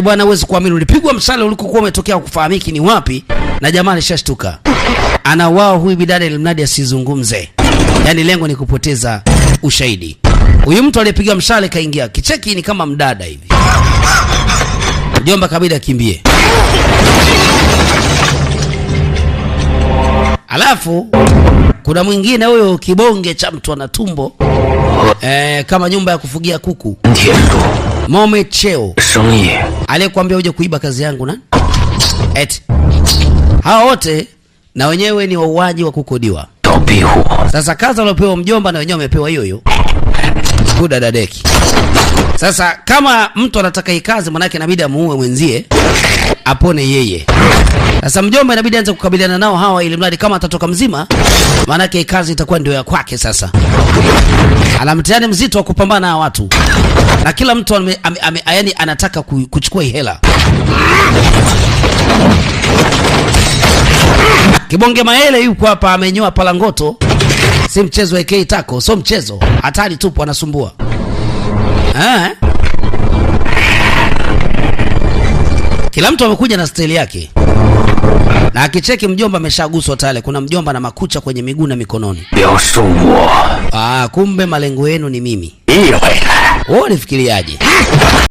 bwana, huwezi kuamini, ulipigwa mshale ulikokuwa umetokea kufahamiki ni wapi, na jamaa alishashtuka. Ana wao huyu bidada ili mradi asizungumze. Yaani lengo ni kupoteza ushahidi. Huyu mtu aliyepiga mshale kaingia. Kicheki ni kama mdada hivi. Mjomba kabida kimbie. Alafu kuna mwingine huyo kibonge cha mtu ana tumbo kama nyumba ya kufugia kuku. Mome Cheo. Aliyekwambia uje kuiba kazi yangu na? Hao wote na wenyewe ni wauaji wa kukodiwa. Sasa kazi waliopewa mjomba na wenyewe wamepewa hiyo hiyo. Kuda dadeki. Sasa kama mtu anataka hii kazi manake inabidi amuue mwenzie apone yeye. Sasa mjomba inabidi aanze kukabiliana nao hawa ili mradi kama atatoka mzima manake hii kazi itakuwa ndio ya kwake sasa. Ana mtihani mzito wa kupambana na watu. Na kila mtu yani anataka kuchukua hii hela. Kibonge Maele yuko hapa amenyoa palangoto. Si mchezo wa AK tako, so mchezo. Hatari tupo anasumbua. Kila mtu amekuja na style yake. Na akicheki mjomba ameshaguswa tale. Kuna mjomba na makucha kwenye miguu na mikononi. Kumbe malengo yenu ni mimi. Wewe unafikiriaje?